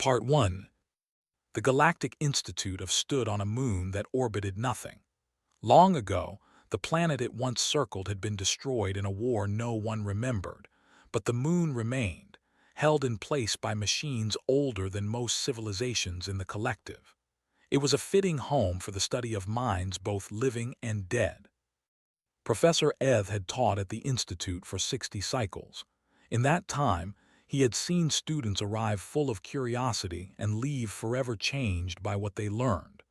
Part 1. The Galactic Institute of stood on a moon that orbited nothing. Long ago, the planet it once circled had been destroyed in a war no one remembered, but the moon remained, held in place by machines older than most civilizations in the collective. It was a fitting home for the study of minds both living and dead. Professor Eth had taught at the Institute for 60 cycles. In that time, he had seen students arrive full of curiosity and leave forever changed by what they learned.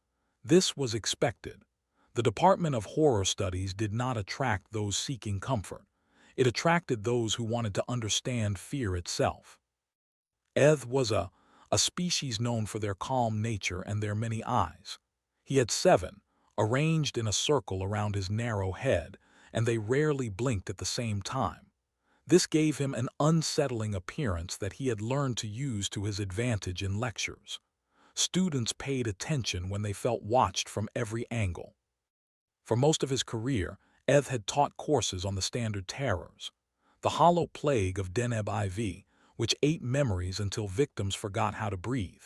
This was expected. The Department of Horror Studies did not attract those seeking comfort. It attracted those who wanted to understand fear itself. Eth was a species known for their calm nature and their many eyes. He had 7, arranged in a circle around his narrow head, and they rarely blinked at the same time. This gave him an unsettling appearance that he had learned to use to his advantage in lectures. Students paid attention when they felt watched from every angle. For most of his career, Eth had taught courses on the standard terrors. The hollow plague of Deneb IV, which ate memories until victims forgot how to breathe.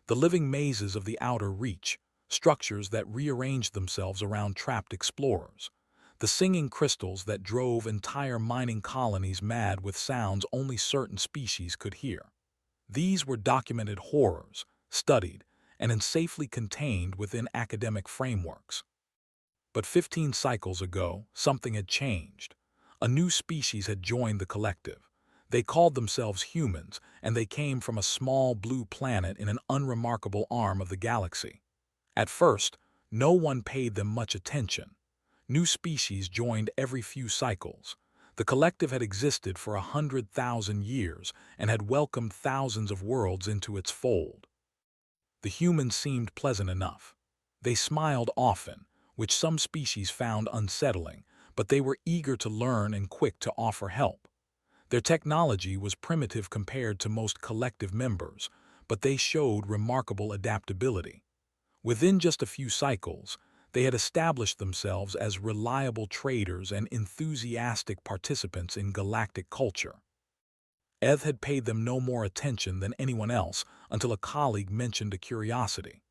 The living mazes of the outer reach, structures that rearranged themselves around trapped explorers. The singing crystals that drove entire mining colonies mad with sounds only certain species could hear. These were documented horrors, studied, and safely contained within academic frameworks. But 15 cycles ago, something had changed. A new species had joined the collective. They called themselves humans, and they came from a small blue planet in an unremarkable arm of the galaxy. At first, no one paid them much attention. New species joined every few cycles. The collective had existed for 100,000 years and had welcomed thousands of worlds into its fold. The humans seemed pleasant enough. They smiled often, which some species found unsettling, but they were eager to learn and quick to offer help. Their technology was primitive compared to most collective members, but they showed remarkable adaptability. Within just a few cycles, they had established themselves as reliable traders and enthusiastic participants in galactic culture. Eth had paid them no more attention than anyone else until a colleague mentioned a curiosity.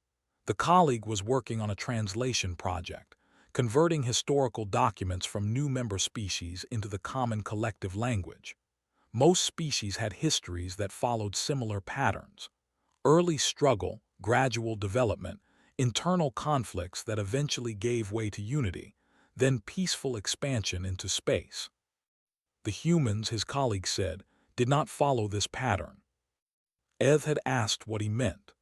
The colleague was working on a translation project, converting historical documents from new member species into the common collective language. Most species had histories that followed similar patterns. Early struggle, gradual development, internal conflicts that eventually gave way to unity, then peaceful expansion into space. The humans, his colleague said, did not follow this pattern. Eth had asked what he meant.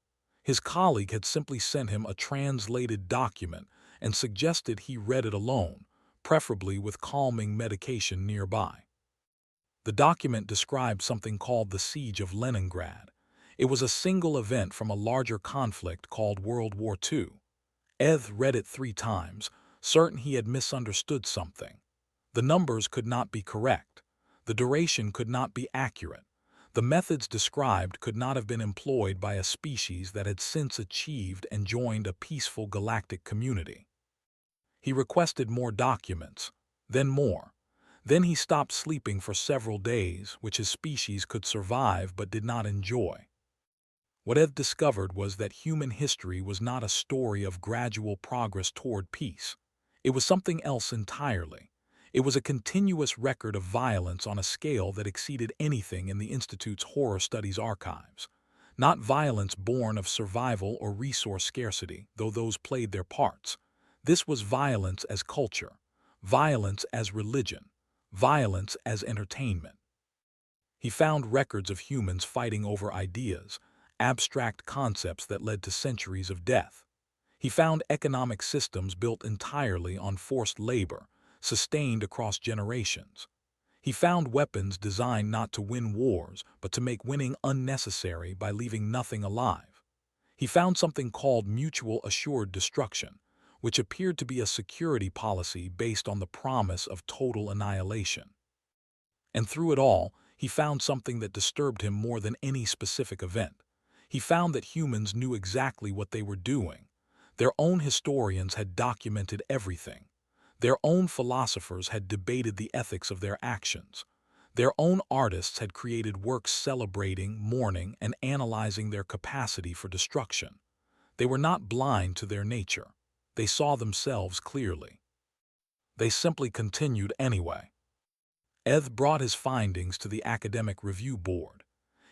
His colleague had simply sent him a translated document and suggested he read it alone, preferably with calming medication nearby. The document described something called the Siege of Leningrad. It was a single event from a larger conflict called World War II. Eth read it 3 times, certain he had misunderstood something. The numbers could not be correct. The duration could not be accurate. The methods described could not have been employed by a species that had since achieved and joined a peaceful galactic community. He requested more documents, then more. Then he stopped sleeping for several days, which his species could survive but did not enjoy. What Eth discovered was that human history was not a story of gradual progress toward peace. It was something else entirely. It was a continuous record of violence on a scale that exceeded anything in the Institute's horror studies archives. Not violence born of survival or resource scarcity, though those played their parts. This was violence as culture, violence as religion, violence as entertainment. He found records of humans fighting over ideas, abstract concepts that led to centuries of death. He found economic systems built entirely on forced labor, sustained across generations. He found weapons designed not to win wars, but to make winning unnecessary by leaving nothing alive. He found something called mutual assured destruction, which appeared to be a security policy based on the promise of total annihilation. And through it all, he found something that disturbed him more than any specific event. He found that humans knew exactly what they were doing. Their own historians had documented everything. Their own philosophers had debated the ethics of their actions. Their own artists had created works celebrating, mourning, and analyzing their capacity for destruction. They were not blind to their nature. They saw themselves clearly. They simply continued anyway. Eth brought his findings to the Academic Review Board.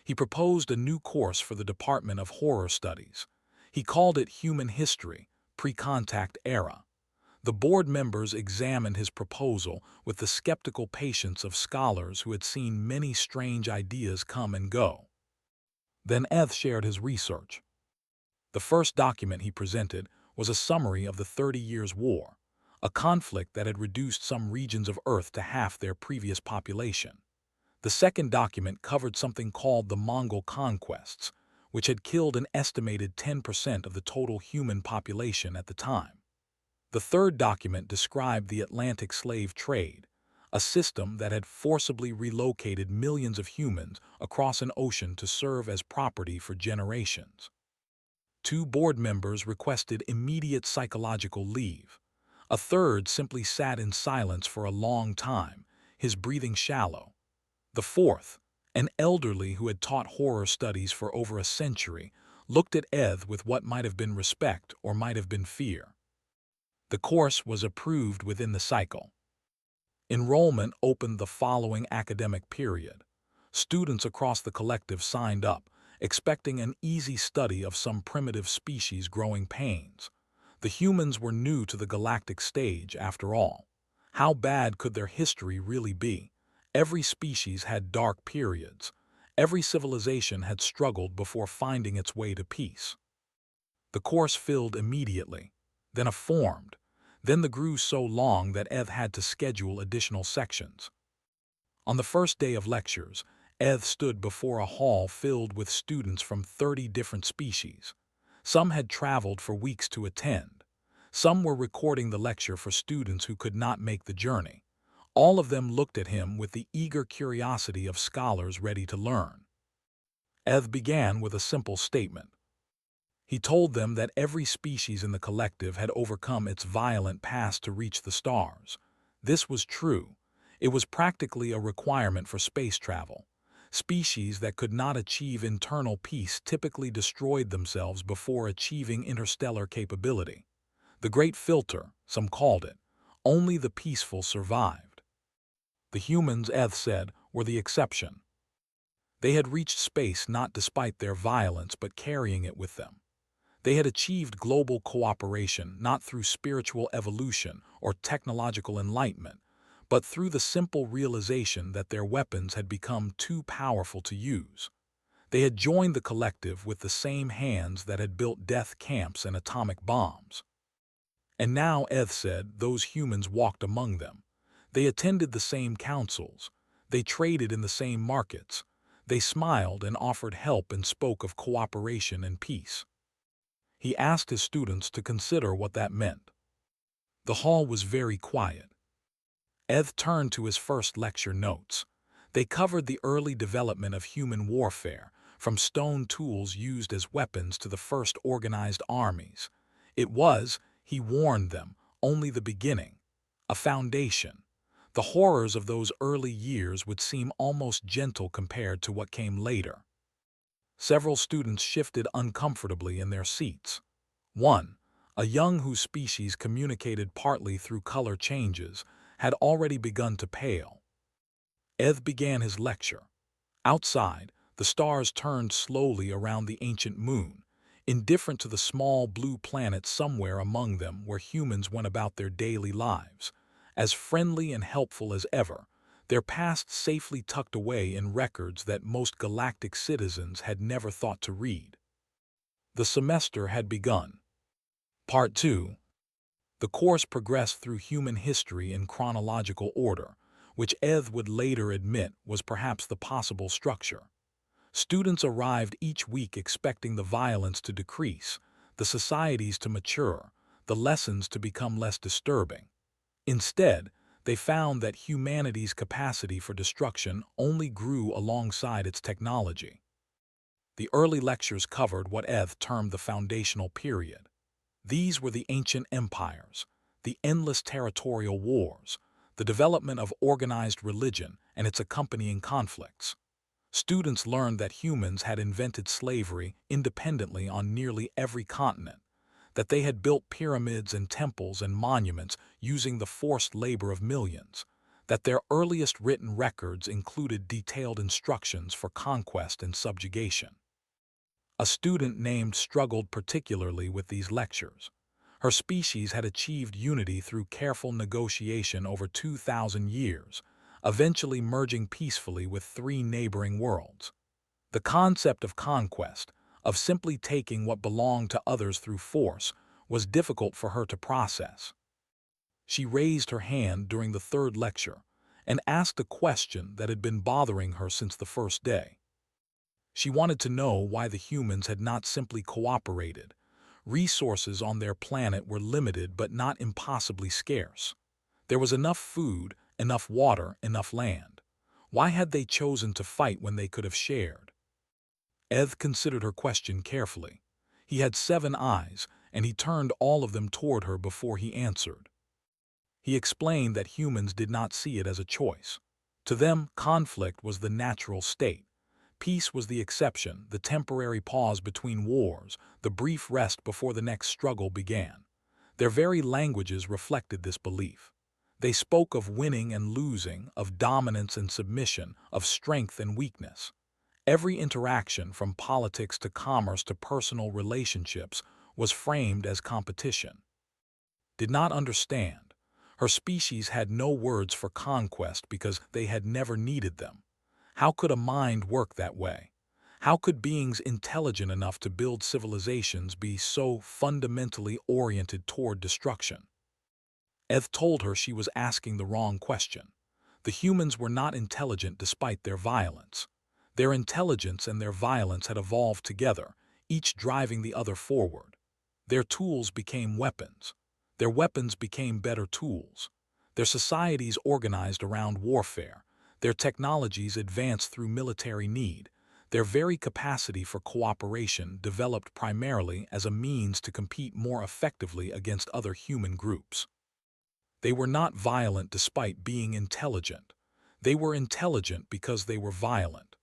He proposed a new course for the Department of Horror Studies. He called it Human History, Pre-Contact Era. The board members examined his proposal with the skeptical patience of scholars who had seen many strange ideas come and go. Then Eth shared his research. The first document he presented was a summary of the 30 Years' War, a conflict that had reduced some regions of Earth to half their previous population. The second document covered something called the Mongol conquests, which had killed an estimated 10% of the total human population at the time. The third document described the Atlantic slave trade, a system that had forcibly relocated millions of humans across an ocean to serve as property for generations. Two board members requested immediate psychological leave. A third simply sat in silence for a long time, his breathing shallow. The fourth, an elderly who had taught horror studies for over a century, looked at Eth with what might have been respect or might have been fear. The course was approved within the cycle. Enrollment opened the following academic period. Students across the collective signed up, expecting an easy study of some primitive species growing pains. The humans were new to the galactic stage, after all. How bad could their history really be? Every species had dark periods. Every civilization had struggled before finding its way to peace. The course filled immediately, then a formed. Then the grew so long that Eth had to schedule additional sections. On the first day of lectures, Eth stood before a hall filled with students from 30 different species. Some had traveled for weeks to attend. Some were recording the lecture for students who could not make the journey. All of them looked at him with the eager curiosity of scholars ready to learn. Eth began with a simple statement. He told them that every species in the collective had overcome its violent past to reach the stars. This was true. It was practically a requirement for space travel. Species that could not achieve internal peace typically destroyed themselves before achieving interstellar capability. The Great Filter, some called it. Only the peaceful survived. The humans, Eth said, were the exception. They had reached space not despite their violence but carrying it with them. They had achieved global cooperation not through spiritual evolution or technological enlightenment, but through the simple realization that their weapons had become too powerful to use. They had joined the collective with the same hands that had built death camps and atomic bombs. And now, Eth said, those humans walked among them. They attended the same councils. They traded in the same markets. They smiled and offered help and spoke of cooperation and peace. He asked his students to consider what that meant. The hall was very quiet. Eth turned to his first lecture notes. They covered the early development of human warfare, from stone tools used as weapons to the first organized armies. It was, he warned them, only the beginning, a foundation. The horrors of those early years would seem almost gentle compared to what came later. Several students shifted uncomfortably in their seats. One, a young whose species communicated partly through color changes, had already begun to pale. Eth began his lecture. Outside, the stars turned slowly around the ancient moon, indifferent to the small blue planet somewhere among them where humans went about their daily lives, as friendly and helpful as ever, their past safely tucked away in records that most galactic citizens had never thought to read. The semester had begun. Part 2. The course progressed through human history in chronological order, which Eth would later admit was perhaps the possible structure. Students arrived each week expecting the violence to decrease, the societies to mature, the lessons to become less disturbing. Instead, they found that humanity's capacity for destruction only grew alongside its technology. The early lectures covered what Eth termed the foundational period. These were the ancient empires, the endless territorial wars, the development of organized religion and its accompanying conflicts. Students learned that humans had invented slavery independently on nearly every continent, that they had built pyramids and temples and monuments using the forced labor of millions, that their earliest written records included detailed instructions for conquest and subjugation. A student named struggled particularly with these lectures. Her species had achieved unity through careful negotiation over 2,000 years, eventually merging peacefully with 3 neighboring worlds. The concept of conquest, of simply taking what belonged to others through force, was difficult for her to process. She raised her hand during the 3rd lecture and asked a question that had been bothering her since the first day. She wanted to know why the humans had not simply cooperated. Resources on their planet were limited but not impossibly scarce. There was enough food, enough water, enough land. Why had they chosen to fight when they could have shared? Eth considered her question carefully. He had 7 eyes, and he turned all of them toward her before he answered. He explained that humans did not see it as a choice. To them, conflict was the natural state. Peace was the exception, the temporary pause between wars, the brief rest before the next struggle began. Their very languages reflected this belief. They spoke of winning and losing, of dominance and submission, of strength and weakness. Every interaction, from politics to commerce to personal relationships, was framed as competition. Did not understand. Her species had no words for conquest because they had never needed them. How could a mind work that way? How could beings intelligent enough to build civilizations be so fundamentally oriented toward destruction? Eth told her she was asking the wrong question. The humans were not intelligent despite their violence. Their intelligence and their violence had evolved together, each driving the other forward. Their tools became weapons. Their weapons became better tools. Their societies organized around warfare. Their technologies advanced through military need. Their very capacity for cooperation developed primarily as a means to compete more effectively against other human groups. They were not violent despite being intelligent. They were intelligent because they were violent.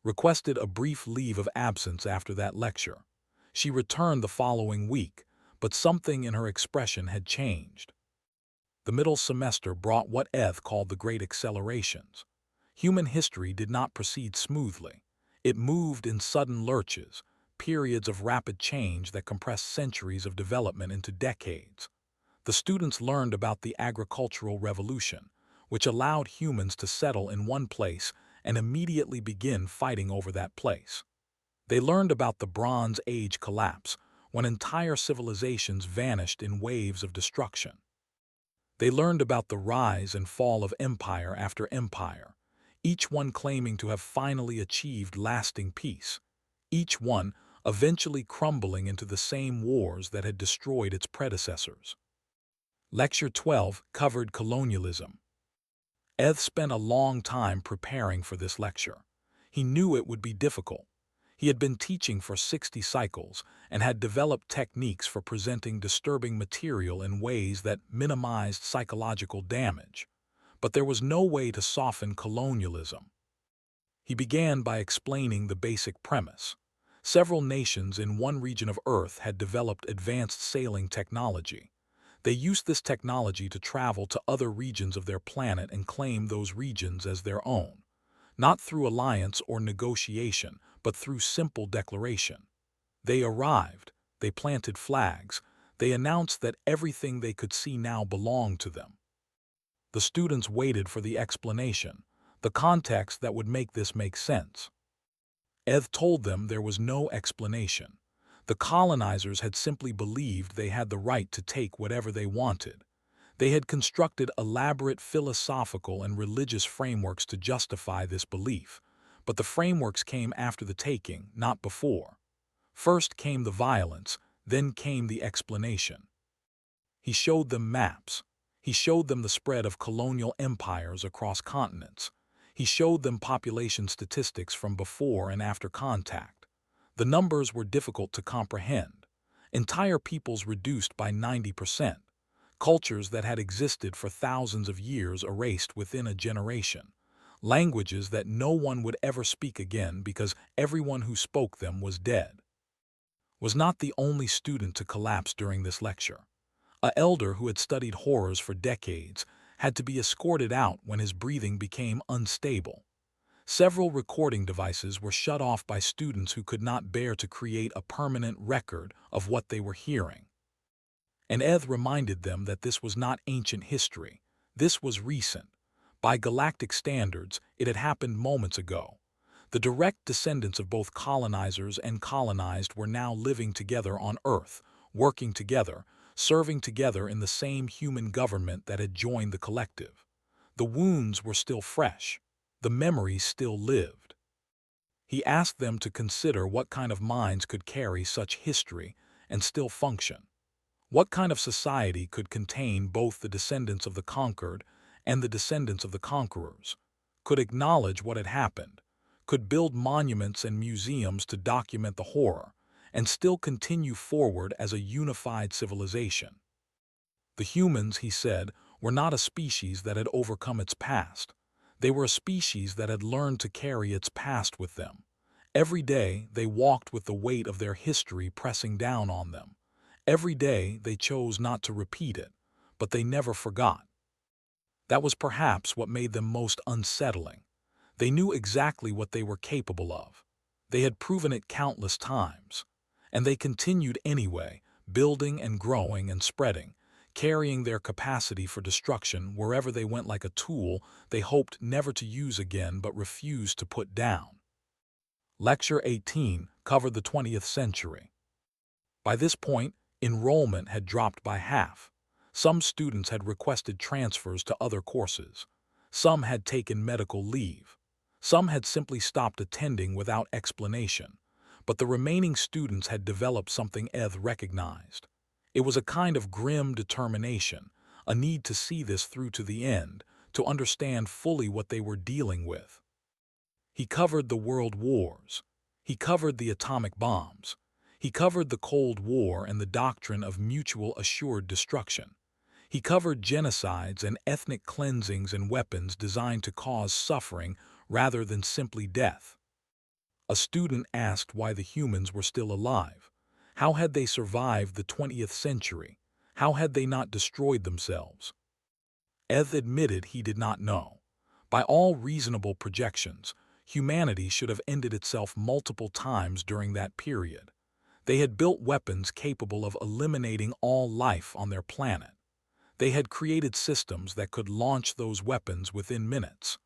Requested a brief leave of absence after that lecture. She returned the following week, but something in her expression had changed. The middle semester brought what Eth called the Great Accelerations. Human history did not proceed smoothly. It moved in sudden lurches, periods of rapid change that compressed centuries of development into decades. The students learned about the agricultural revolution, which allowed humans to settle in one place and immediately begin fighting over that place. They learned about the Bronze Age collapse, when entire civilizations vanished in waves of destruction. They learned about the rise and fall of empire after empire, each one claiming to have finally achieved lasting peace, each one eventually crumbling into the same wars that had destroyed its predecessors. Lecture 12 covered colonialism. Eth spent a long time preparing for this lecture. He knew it would be difficult. He had been teaching for 60 cycles and had developed techniques for presenting disturbing material in ways that minimized psychological damage. But there was no way to soften colonialism. He began by explaining the basic premise. Several nations in one region of Earth had developed advanced sailing technology. They used this technology to travel to other regions of their planet and claim those regions as their own, not through alliance or negotiation, but through simple declaration. They arrived, they planted flags, they announced that everything they could see now belonged to them. The students waited for the explanation, the context that would make this make sense. Eth told them there was no explanation. The colonizers had simply believed they had the right to take whatever they wanted. They had constructed elaborate philosophical and religious frameworks to justify this belief, but the frameworks came after the taking, not before. First came the violence, then came the explanation. He showed them maps. He showed them the spread of colonial empires across continents. He showed them population statistics from before and after contact. The numbers were difficult to comprehend. Entire peoples reduced by 90%. cultures that had existed for thousands of years erased within a generation, languages that no one would ever speak again because everyone who spoke them was dead. Was not the only student to collapse during this lecture. A elder who had studied horrors for decades had to be escorted out when his breathing became unstable. Several recording devices were shut off by students who could not bear to create a permanent record of what they were hearing. And Eth reminded them that this was not ancient history. This was recent. By galactic standards, it had happened moments ago. The direct descendants of both colonizers and colonized were now living together on Earth, working together, serving together in the same human government that had joined the collective. The wounds were still fresh. The memories still lived. He asked them to consider what kind of minds could carry such history and still function. What kind of society could contain both the descendants of the conquered and the descendants of the conquerors, could acknowledge what had happened, could build monuments and museums to document the horror, and still continue forward as a unified civilization? The humans, he said, were not a species that had overcome its past. They were a species that had learned to carry its past with them. Every day they walked with the weight of their history pressing down on them. Every day they chose not to repeat it, but they never forgot. That was perhaps what made them most unsettling. They knew exactly what they were capable of. They had proven it countless times. And they continued anyway, building and growing and spreading, carrying their capacity for destruction wherever they went like a tool they hoped never to use again but refused to put down. Lecture 18 covered the 20th century. By this point, enrollment had dropped by half. Some students had requested transfers to other courses. Some had taken medical leave. Some had simply stopped attending without explanation. But the remaining students had developed something Eth recognized. It was a kind of grim determination, a need to see this through to the end, to understand fully what they were dealing with. He covered the world wars. He covered the atomic bombs. He covered the Cold War and the doctrine of mutual assured destruction. He covered genocides and ethnic cleansings and weapons designed to cause suffering rather than simply death. A student asked why the humans were still alive. How had they survived the 20th century? How had they not destroyed themselves? Eth admitted he did not know. By all reasonable projections, humanity should have ended itself multiple times during that period. They had built weapons capable of eliminating all life on their planet. They had created systems that could launch those weapons within minutes.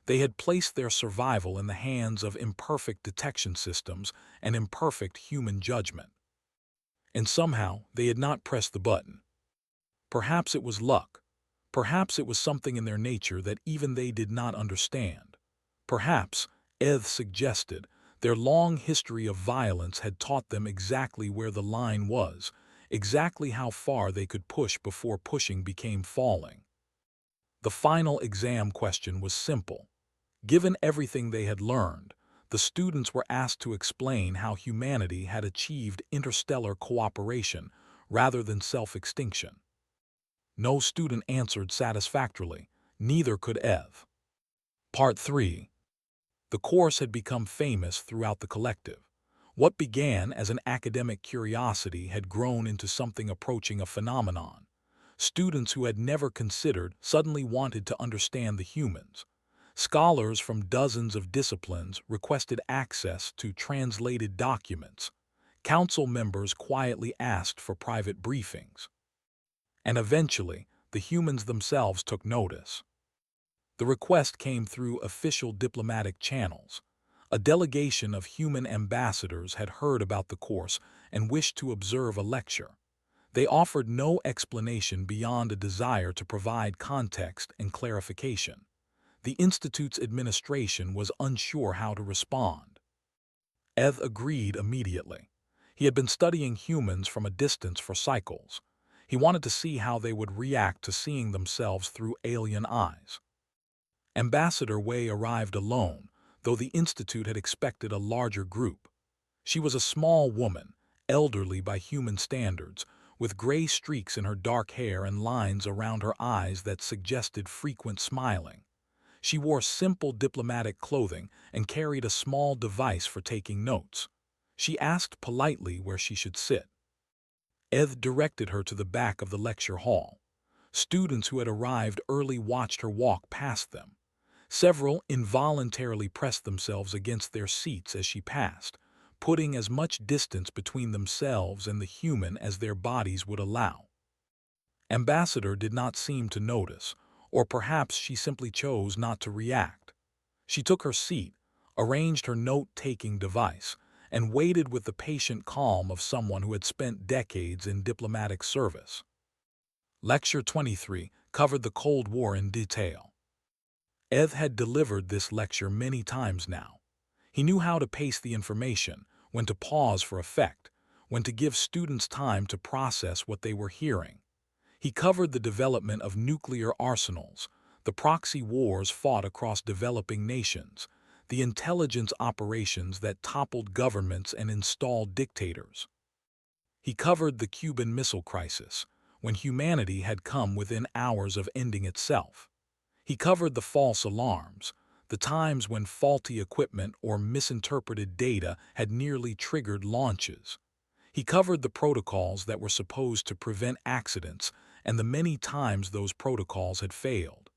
They had placed their survival in the hands of imperfect detection systems and imperfect human judgment. And somehow they had not pressed the button. Perhaps it was luck. Perhaps it was something in their nature that even they did not understand. Perhaps, Eth suggested, their long history of violence had taught them exactly where the line was, exactly how far they could push before pushing became falling. The final exam question was simple. Given everything they had learned, the students were asked to explain how humanity had achieved interstellar cooperation rather than self-extinction. No student answered satisfactorily, neither could Eth. Part 3. The course had become famous throughout the collective. What began as an academic curiosity had grown into something approaching a phenomenon. Students who had never considered suddenly wanted to understand the humans. Scholars from dozens of disciplines requested access to translated documents. Council members quietly asked for private briefings. And eventually, the humans themselves took notice. The request came through official diplomatic channels. A delegation of human ambassadors had heard about the course and wished to observe a lecture. They offered no explanation beyond a desire to provide context and clarification. The Institute's administration was unsure how to respond. Eth agreed immediately. He had been studying humans from a distance for cycles. He wanted to see how they would react to seeing themselves through alien eyes. Ambassador Wei arrived alone, though the Institute had expected a larger group. She was a small woman, elderly by human standards, with gray streaks in her dark hair and lines around her eyes that suggested frequent smiling. She wore simple diplomatic clothing and carried a small device for taking notes. She asked politely where she should sit. Eth directed her to the back of the lecture hall. Students who had arrived early watched her walk past them. Several involuntarily pressed themselves against their seats as she passed, putting as much distance between themselves and the human as their bodies would allow. Ambassador did not seem to notice, or perhaps she simply chose not to react. She took her seat, arranged her note-taking device, and waited with the patient calm of someone who had spent decades in diplomatic service. Lecture 23 covered the Cold War in detail. Eth had delivered this lecture many times now. He knew how to pace the information, when to pause for effect, when to give students time to process what they were hearing. He covered the development of nuclear arsenals, the proxy wars fought across developing nations, the intelligence operations that toppled governments and installed dictators. He covered the Cuban Missile Crisis, when humanity had come within hours of ending itself. He covered the false alarms, the times when faulty equipment or misinterpreted data had nearly triggered launches. He covered the protocols that were supposed to prevent accidents and the many times those protocols had failed.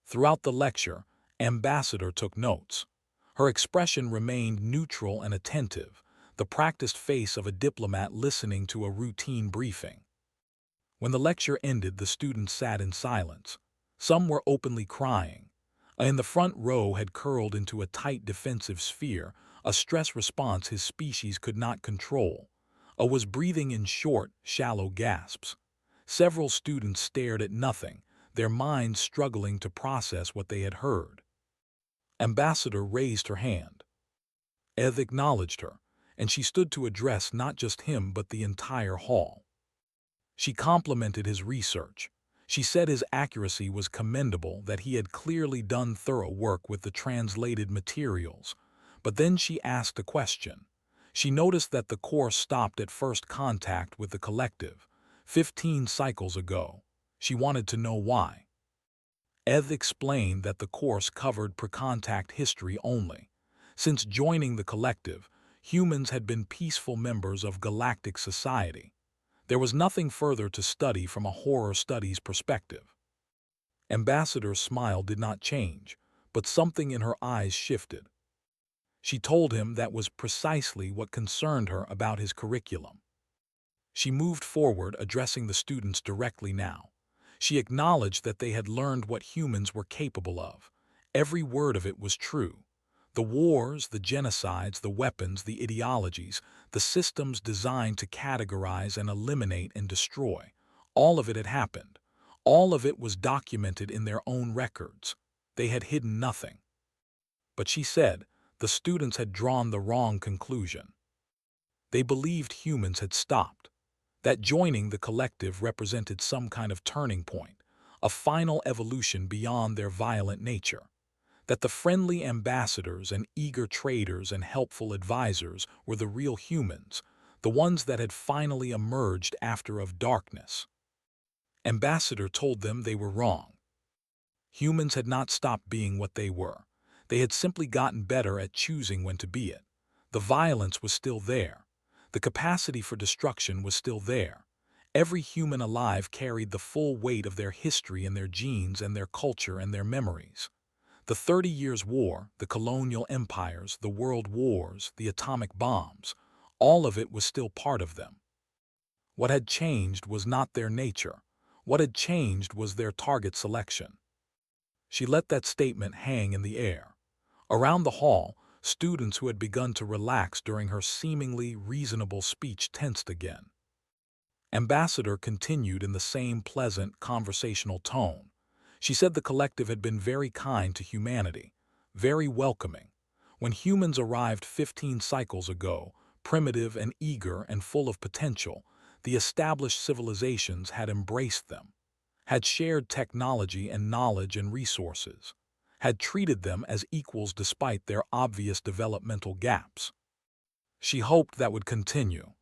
Throughout the lecture, Ambassador took notes. Her expression remained neutral and attentive, the practiced face of a diplomat listening to a routine briefing. When the lecture ended, the students sat in silence. Some were openly crying. In the front row had curled into a tight defensive sphere, a stress response his species could not control. Was breathing in short, shallow gasps. Several students stared at nothing, their minds struggling to process what they had heard. Ambassador raised her hand. Eth acknowledged her, and she stood to address not just him but the entire hall. She complimented his research. She said his accuracy was commendable, that he had clearly done thorough work with the translated materials. But then she asked a question. She noticed that the course stopped at first contact with the collective, 15 cycles ago. She wanted to know why. Eth explained that the course covered pre-contact history only. Since joining the collective, humans had been peaceful members of galactic society. There was nothing further to study from a horror studies perspective. Ambassador's smile did not change, but something in her eyes shifted. She told him that was precisely what concerned her about his curriculum. She moved forward, addressing the students directly now. She acknowledged that they had learned what humans were capable of. Every word of it was true. The wars, the genocides, the weapons, the ideologies, the systems designed to categorize and eliminate and destroy. All of it had happened. All of it was documented in their own records. They had hidden nothing. But she said the students had drawn the wrong conclusion. They believed humans had stopped, that joining the collective represented some kind of turning point, a final evolution beyond their violent nature. That the friendly ambassadors and eager traders and helpful advisors were the real humans, the ones that had finally emerged after of darkness. Ambassador told them they were wrong. Humans had not stopped being what they were. They had simply gotten better at choosing when to be it. The violence was still there. The capacity for destruction was still there. Every human alive carried the full weight of their history and their genes and their culture and their memories. The 30 Years' War, the colonial empires, the world wars, the atomic bombs, all of it was still part of them. What had changed was not their nature. What had changed was their target selection. She let that statement hang in the air. Around the hall, students who had begun to relax during her seemingly reasonable speech tensed again. Ambassador continued in the same pleasant, conversational tone. She said the collective had been very kind to humanity, very welcoming. When humans arrived 15 cycles ago, primitive and eager and full of potential, the established civilizations had embraced them, had shared technology and knowledge and resources, had treated them as equals despite their obvious developmental gaps. She hoped that would continue.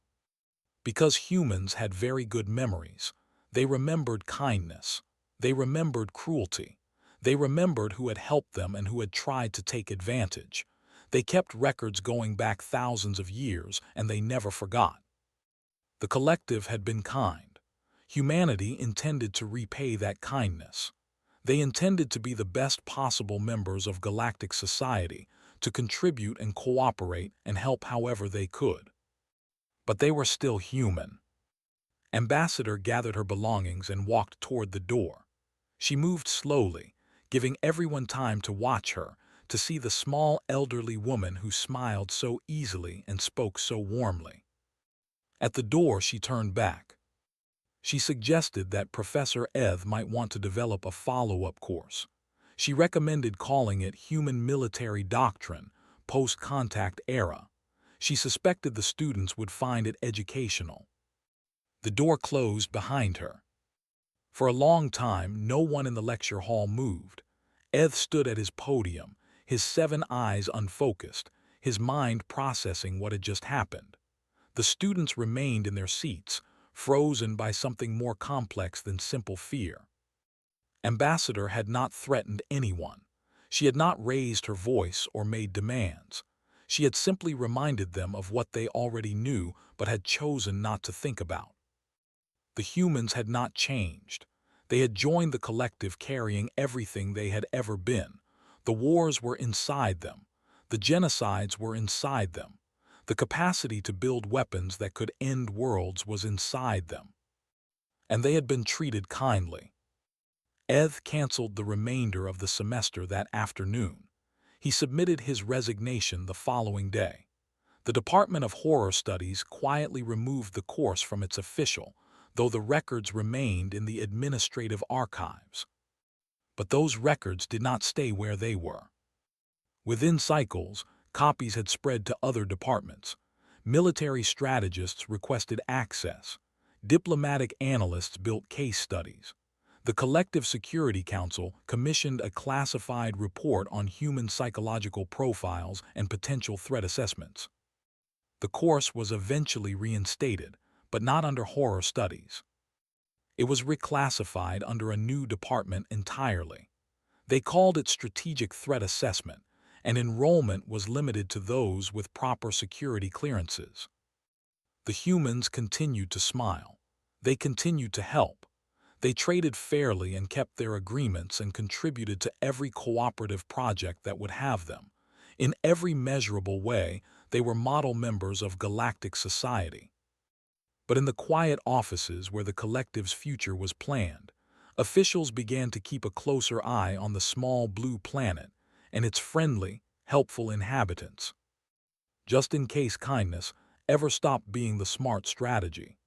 Because humans had very good memories, they remembered kindness, they remembered cruelty, they remembered who had helped them and who had tried to take advantage. They kept records going back thousands of years, and they never forgot. The collective had been kind. Humanity intended to repay that kindness. They intended to be the best possible members of galactic society, to contribute and cooperate and help however they could. But they were still human. Ambassador gathered her belongings and walked toward the door. She moved slowly, giving everyone time to watch her, to see the small elderly woman who smiled so easily and spoke so warmly. At the door, she turned back. She suggested that Professor Eth might want to develop a follow-up course. She recommended calling it Human Military Doctrine, Post-Contact Era. She suspected the students would find it educational. The door closed behind her. For a long time, no one in the lecture hall moved. Eth stood at his podium, his 7 eyes unfocused, his mind processing what had just happened. The students remained in their seats, frozen by something more complex than simple fear. Ambassador had not threatened anyone. She had not raised her voice or made demands. She had simply reminded them of what they already knew but had chosen not to think about. The humans had not changed. They had joined the collective carrying everything they had ever been. The wars were inside them. The genocides were inside them. The capacity to build weapons that could end worlds was inside them. And they had been treated kindly. Eth canceled the remainder of the semester that afternoon. He submitted his resignation the following day. The Department of Horror Studies quietly removed the course from its official, though the records remained in the administrative archives. But those records did not stay where they were. Within cycles, copies had spread to other departments. Military strategists requested access. Diplomatic analysts built case studies. The Collective Security Council commissioned a classified report on human psychological profiles and potential threat assessments. The course was eventually reinstated, but not under horror studies. It was reclassified under a new department entirely. They called it Strategic Threat Assessment, and enrollment was limited to those with proper security clearances. The humans continued to smile. They continued to help. They traded fairly and kept their agreements and contributed to every cooperative project that would have them. In every measurable way, they were model members of galactic society. But in the quiet offices where the collective's future was planned, officials began to keep a closer eye on the small blue planet and its friendly, helpful inhabitants. Just in case kindness ever stopped being the smart strategy.